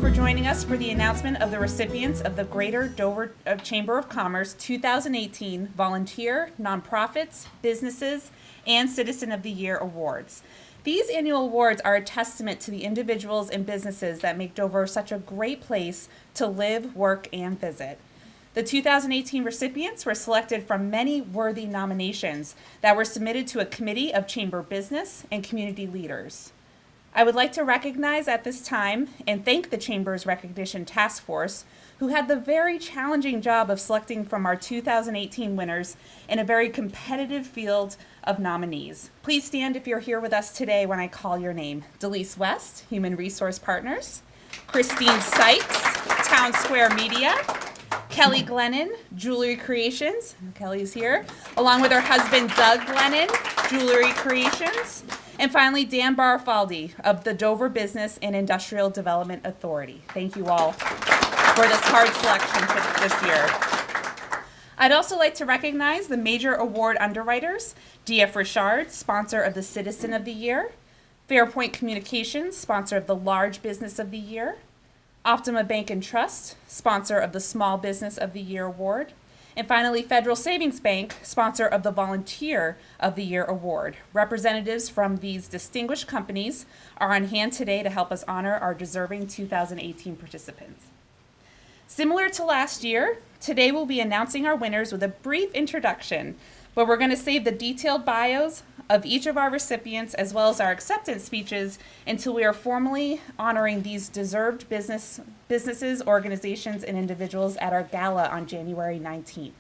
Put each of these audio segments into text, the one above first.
for joining us for the announcement of the recipients of the Greater Dover Chamber of Commerce 2018 Volunteer, Nonprofits, Businesses, and Citizen of the Year Awards. These annual awards are a testament to the individuals and businesses that make Dover such a great place to live, work, and visit. The 2018 recipients were selected from many worthy nominations that were submitted to a committee of Chamber business and community leaders. I would like to recognize at this time and thank the Chamber's Recognition Task Force, who had the very challenging job of selecting from our 2018 winners in a very competitive field of nominees. Please stand if you're here with us today when I call your name. Delise West, Human Resource Partners; Christine Sykes, Town Square Media; Kelly Glennon, Jewelry Creations, Kelly's here, along with her husband Doug Glennon, Jewelry Creations; and finally Dan Barafaldi of the Dover Business and Industrial Development Authority. Thank you all for this hard selection for this year. I'd also like to recognize the major award underwriters: D.F. Richard, sponsor of the Citizen of the Year; Fairpoint Communications, sponsor of the Large Business of the Year; Optima Bank and Trust, sponsor of the Small Business of the Year Award; and finally, Federal Savings Bank, sponsor of the Volunteer of the Year Award. Representatives from these distinguished companies are on hand today to help us honor our deserving 2018 participants. Similar to last year, today we'll be announcing our winners with a brief introduction, but we're going to save the detailed bios of each of our recipients as well as our acceptance speeches until we are formally honoring these deserved businesses, organizations, and individuals at our gala on January 19th.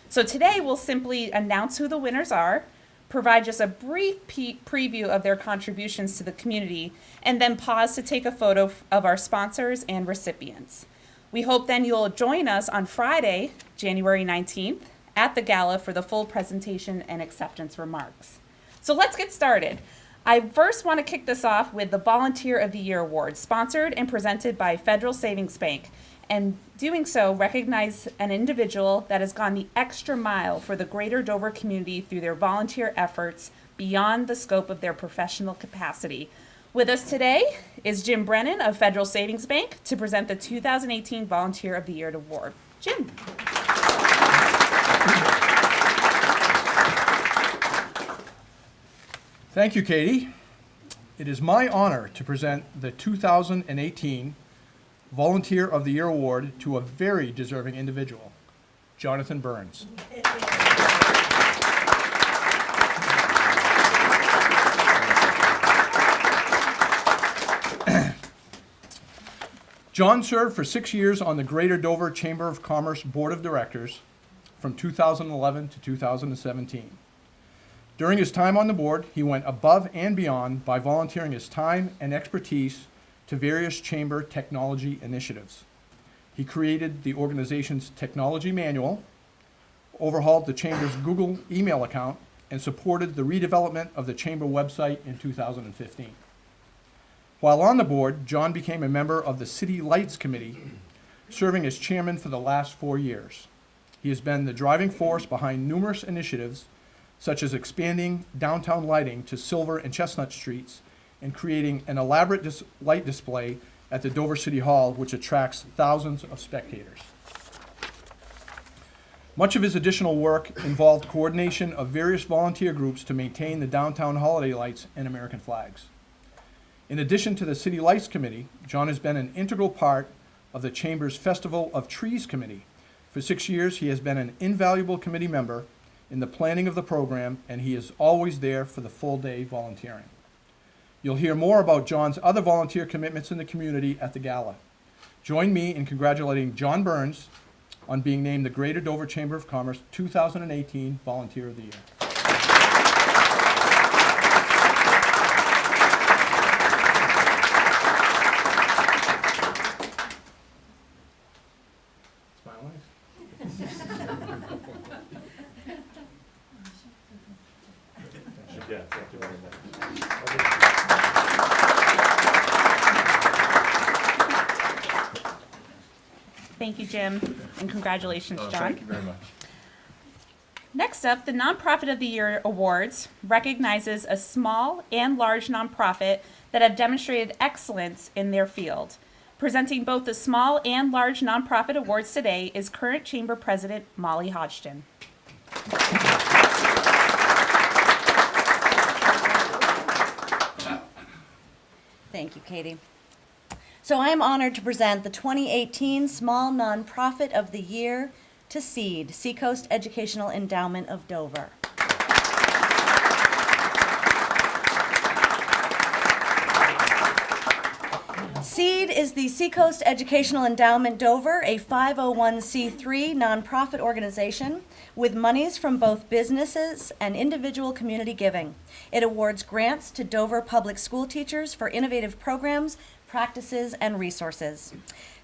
So today we'll simply announce who the winners are, provide just a brief preview of their contributions to the community, and then pause to take a photo of our sponsors and recipients. We hope then you'll join us on Friday, January 19th, at the gala for the full presentation and acceptance remarks. So let's get started. I first want to kick this off with the Volunteer of the Year Award, sponsored and presented by Federal Savings Bank. And doing so, recognize an individual that has gone the extra mile for the Greater Dover community through their volunteer efforts beyond the scope of their professional capacity. With us today is Jim Brennan of Federal Savings Bank to present the 2018 Volunteer of the Year Award. Jim. Thank you, Katie. It is my honor to present the 2018 Volunteer of the Year Award to a very deserving individual, Jonathan Burns. John served for 6 years on the Greater Dover Chamber of Commerce Board of Directors from 2011 to 2017. During his time on the board, he went above and beyond by volunteering his time and expertise to various chamber technology initiatives. He created the organization's technology manual, overhauled the chamber's Google email account, and supported the redevelopment of the chamber website in 2015. While on the board, John became a member of the City Lights Committee, serving as chairman for the last 4 years. He has been the driving force behind numerous initiatives such as expanding downtown lighting to Silver and Chestnut Streets and creating an elaborate light display at the Dover City Hall, which attracts thousands of spectators. Much of his additional work involved coordination of various volunteer groups to maintain the downtown holiday lights and American flags. In addition to the City Lights Committee, John has been an integral part of the Chamber's Festival of Trees Committee. For 6 years, he has been an invaluable committee member in the planning of the program, and he is always there for the full day volunteering. You'll hear more about John's other volunteer commitments in the community at the gala. Join me in congratulating John Burns on being named the Greater Dover Chamber of Commerce 2018 Volunteer of the Year. Thank you, Jim, and congratulations, John. Thank you very much. Next up, the Nonprofit of the Year Awards recognizes a small and large nonprofit that have demonstrated excellence in their field. Presenting both the small and large nonprofit awards today is current Chamber President Molly Hodgson. Thank you, Katie. So I am honored to present the 2018 Small Nonprofit of the Year to SEED, Seacoast Educational Endowment of Dover. SEED is the Seacoast Educational Endowment Dover, a 501c3 nonprofit organization with monies from both businesses and individual community giving. It awards grants to Dover public school teachers for innovative programs, practices, and resources.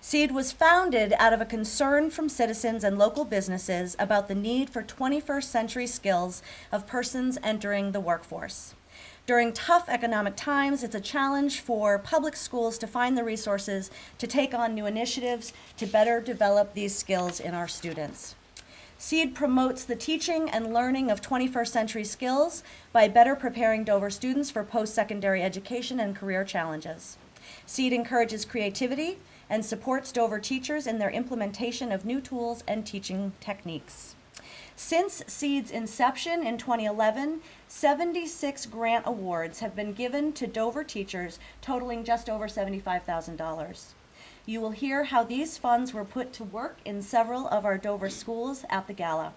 SEED was founded out of a concern from citizens and local businesses about the need for 21st century skills of persons entering the workforce. During tough economic times, it's a challenge for public schools to find the resources to take on new initiatives to better develop these skills in our students. SEED promotes the teaching and learning of 21st century skills by better preparing Dover students for post-secondary education and career challenges. SEED encourages creativity and supports Dover teachers in their implementation of new tools and teaching techniques. Since SEED's inception in 2011, 76 grant awards have been given to Dover teachers, totaling just over $75,000. You will hear how these funds were put to work in several of our Dover schools at the gala.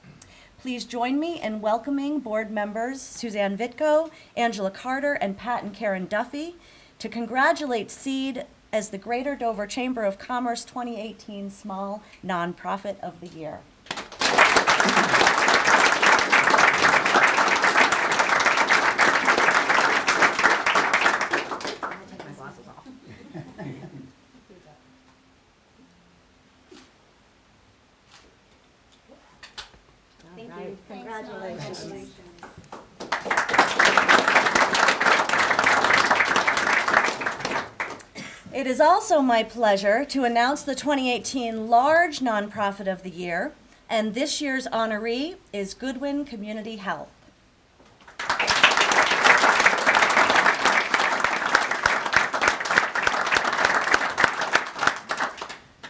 Please join me in welcoming board members Suzanne Vitko, Angela Carter, and Pat and Karen Duffy to congratulate SEED as the Greater Dover Chamber of Commerce 2018 Small Nonprofit of the Year. Thank you. Congratulations. It is also my pleasure to announce the 2018 Large Nonprofit of the Year, and this year's honoree is Goodwin Community Health.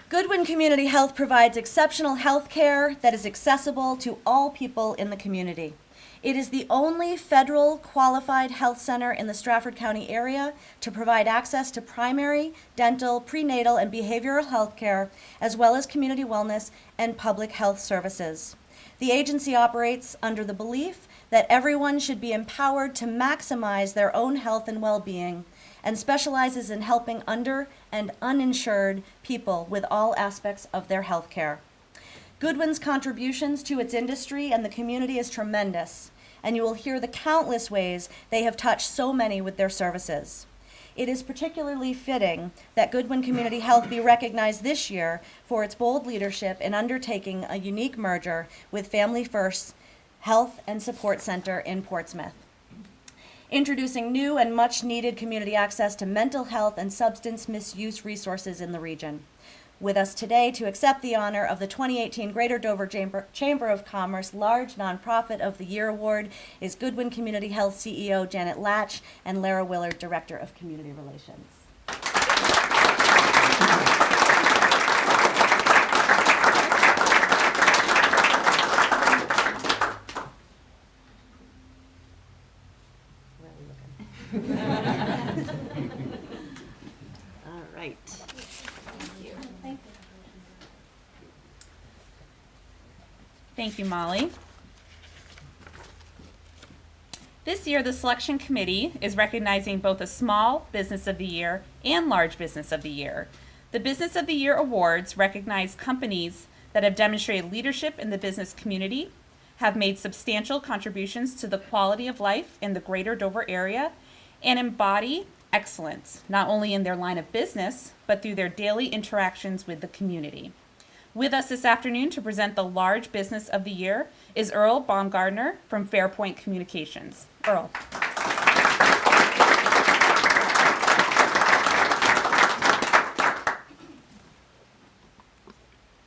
Goodwin Community Health provides exceptional health care that is accessible to all people in the community. It is the only federal qualified health center in the Stratford County area to provide access to primary, dental, prenatal, and behavioral health care, as well as community wellness and public health services. The agency operates under the belief that everyone should be empowered to maximize their own health and well-being, and specializes in helping under and uninsured people with all aspects of their health care. Goodwin's contributions to its industry and the community is tremendous, and you will hear the countless ways they have touched so many with their services. It is particularly fitting that Goodwin Community Health be recognized this year for its bold leadership in undertaking a unique merger with Family First Health and Support Center in Portsmouth, introducing new and much-needed community access to mental health and substance misuse resources in the region. With us today to accept the honor of the 2018 Greater Dover Chamber of Commerce Large Nonprofit of the Year Award is Goodwin Community Health CEO Janet Latch and Lara Willard, Director of Community Relations. All right. Thank you, Molly. This year, the selection committee is recognizing both a Small Business of the Year and Large Business of the Year. The Business of the Year awards recognize companies that have demonstrated leadership in the business community, have made substantial contributions to the quality of life in the Greater Dover area, and embody excellence, not only in their line of business, but through their daily interactions with the community. With us this afternoon to present the Large Business of the Year is Earl Baumgardner from Fairpoint Communications. Earl.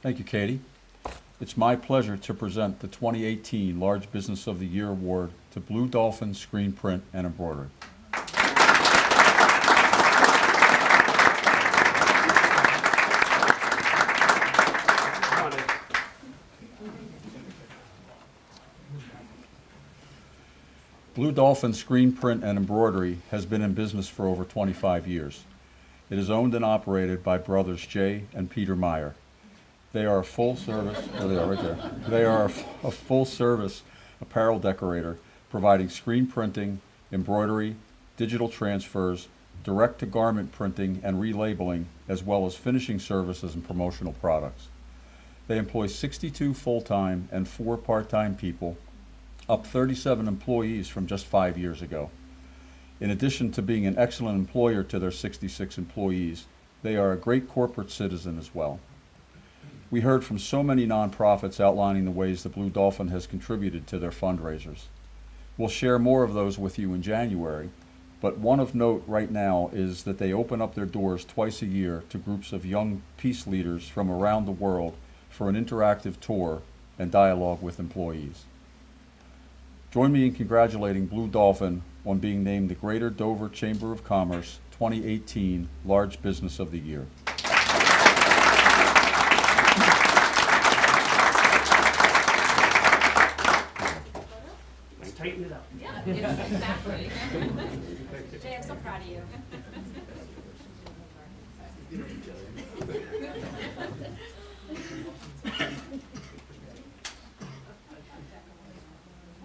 Thank you, Katie. It's my pleasure to present the 2018 Large Business of the Year Award to Blue Dolphin, Screenprint, and Embroidery. Blue Dolphin Screenprint and Embroidery has been in business for over 25 years. It is owned and operated by brothers Jay and Peter Meyer. They are a full-service, there they are right there. They are a full-service apparel decorator, providing screen printing, embroidery, digital transfers, direct-to-garment printing and relabeling, as well as finishing services and promotional products. They employ 62 full-time and 4 part-time people, up 37 employees from just 5 years ago. In addition to being an excellent employer to their 66 employees, they are a great corporate citizen as well. We heard from so many nonprofits outlining the ways the Blue Dolphin has contributed to their fundraisers. We'll share more of those with you in January, but one of note right now is that they open up their doors twice a year to groups of young peace leaders from around the world for an interactive tour and dialogue with employees. Join me in congratulating Blue Dolphin on being named the Greater Dover Chamber of Commerce 2018 Large Business of the Year. Let's tighten it up. Yeah, exactly. Jay, I'm so proud of you.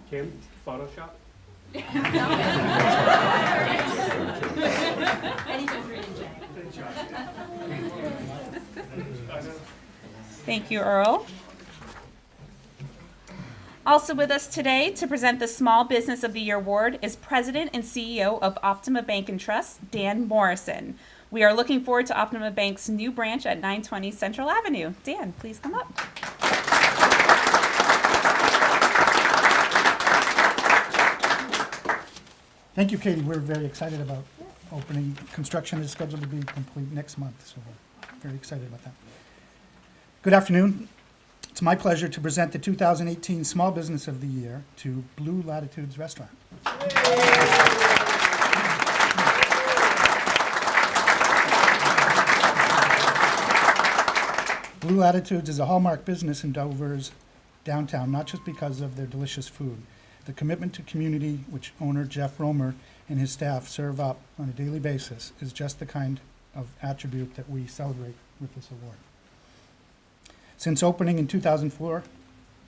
Kim, Photoshop? Anything's reading, Jay. Thank you, Earl. Also with us today to present the Small Business of the Year Award is President and CEO of Optima Bank and Trust, Dan Morrison. We are looking forward to Optima Bank's new branch at 920 Central Avenue. Dan, please come up. Thank you, Katie. We're very excited about opening. Construction is scheduled to be complete next month, so we're very excited about that. Good afternoon. It's my pleasure to present the 2018 Small Business of the Year to Blue Latitudes Restaurant. Blue Latitudes is a hallmark business in Dover's downtown, not just because of their delicious food. The commitment to community, which owner Jeff Romer and his staff serve up on a daily basis, is just the kind of attribute that we celebrate with this award. Since opening in 2004,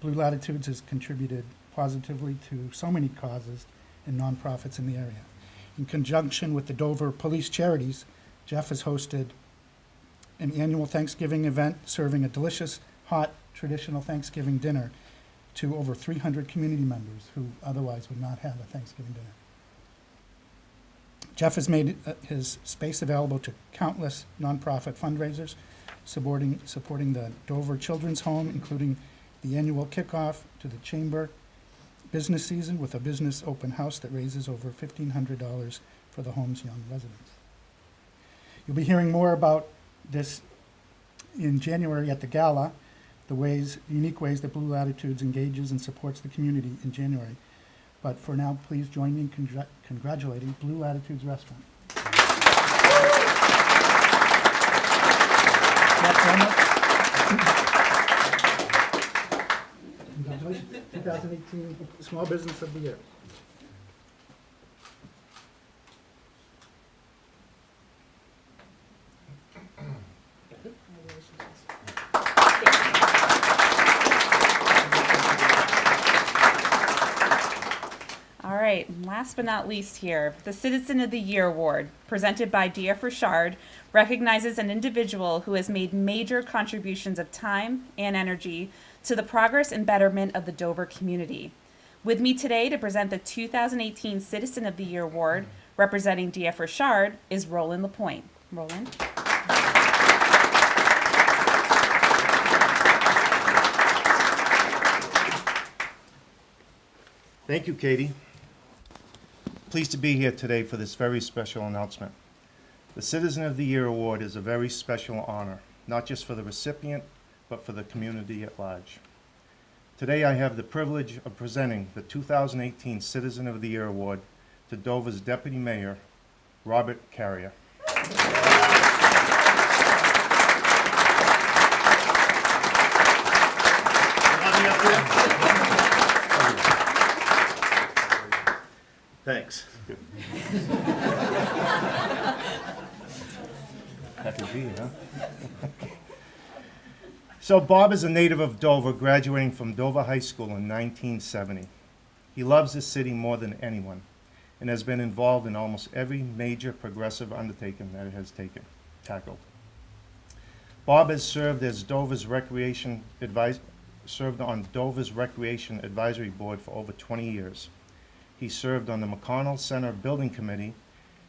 Blue Latitudes has contributed positively to so many causes and nonprofits in the area. In conjunction with the Dover Police Charities, Jeff has hosted an annual Thanksgiving event serving a delicious, hot, traditional Thanksgiving dinner to over 300 community members who otherwise would not have a Thanksgiving dinner. Jeff has made his space available to countless nonprofit fundraisers, supporting the Dover Children's Home, including the annual kickoff to the Chamber business season with a business open house that raises over $1,500 for the home's young residents. You'll be hearing more about this in January at the gala, the unique ways that Blue Latitudes engages and supports the community in January. But for now, please join me in congratulating Blue Latitudes Restaurant. Congratulations, 2018 Small Business of the Year. All right, and last but not least here, the Citizen of the Year Award, presented by D.F. Richard, recognizes an individual who has made major contributions of time and energy to the progress and betterment of the Dover community. With me today to present the 2018 Citizen of the Year Award, representing D.F. Richard, is Roland Lapointe. Roland. Thank you, Katie. Pleased to be here today for this very special announcement. The Citizen of the Year Award is a very special honor, not just for the recipient, but for the community at large. Today I have the privilege of presenting the 2018 Citizen of the Year Award to Dover's Deputy Mayor, Robert Carrier. Thanks. Happy to be here, huh? So Bob is a native of Dover, graduating from Dover High School in 1970. He loves this city more than anyone and has been involved in almost every major progressive undertaking that it has tackled. Bob has served on Dover's Recreation Advisory Board for over 20 years. He served on the McConnell Center Building Committee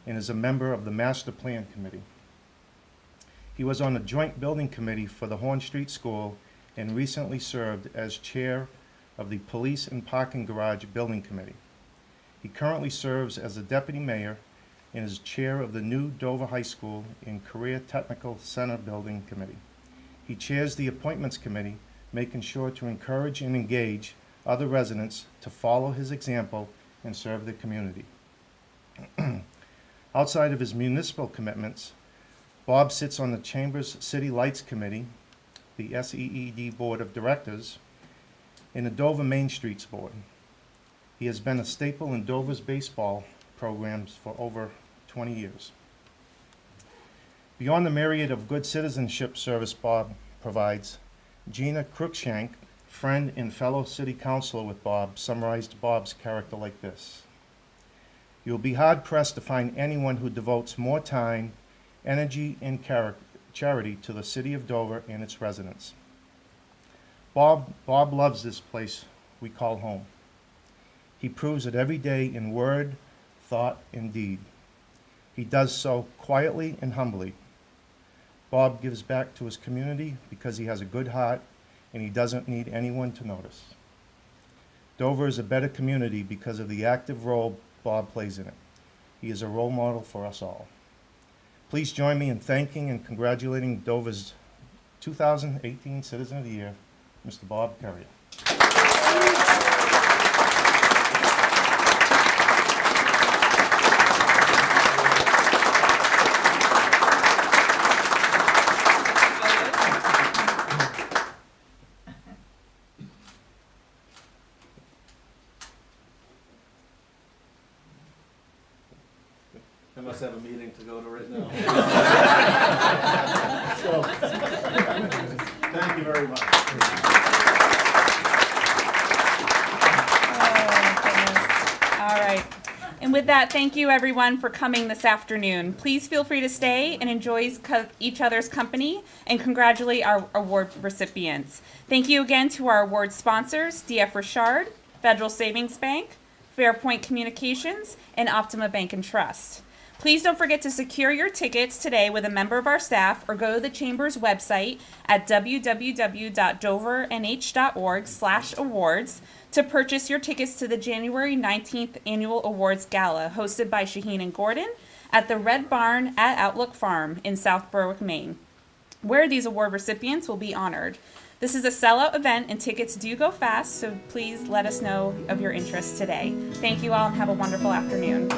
and is a member of the Master Plan Committee. He was on the Joint Building Committee for the Horn Street School and recently served as chair of the Police and Parking Garage Building Committee. He currently serves as a deputy mayor and is chair of the new Dover High School and Career Technical Center Building Committee. He chairs the Appointments Committee, making sure to encourage and engage other residents to follow his example and serve the community. Outside of his municipal commitments, Bob sits on the Chamber's City Lights Committee, the SEED Board of Directors, and the Dover Main Streets Board. He has been a staple in Dover's baseball programs for over 20 years. Beyond the myriad of good citizenship service Bob provides, Gina Cruikshank, friend and fellow city councilor with Bob, summarized Bob's character like this: "You'll be hard-pressed to find anyone who devotes more time, energy, and charity to the city of Dover and its residents. Bob loves this place we call home. He proves it every day in word, thought, and deed. He does so quietly and humbly. Bob gives back to his community because he has a good heart and he doesn't need anyone to notice. Dover is a better community because of the active role Bob plays in it. He is a role model for us all." Please join me in thanking and congratulating Dover's 2018 Citizen of the Year, Mr. Bob Currier. I must have a meeting to go to right now. So, thank you very much. All right. And with that, thank you everyone for coming this afternoon. Please feel free to stay and enjoy each other's company and congratulate our award recipients. Thank you again to our award sponsors, DF Richard, Federal Savings Bank, Fairpoint Communications, and Optima Bank and Trust. Please don't forget to secure your tickets today with a member of our staff or go to the Chamber's website at www.dovernh.org/awards to purchase your tickets to the January 19th Annual Awards Gala hosted by Shaheen and Gordon at the Red Barn at Outlook Farm in South Berwick, Maine, where these award recipients will be honored. This is a sellout event and tickets do go fast, so please let us know of your interest today. Thank you all and have a wonderful afternoon.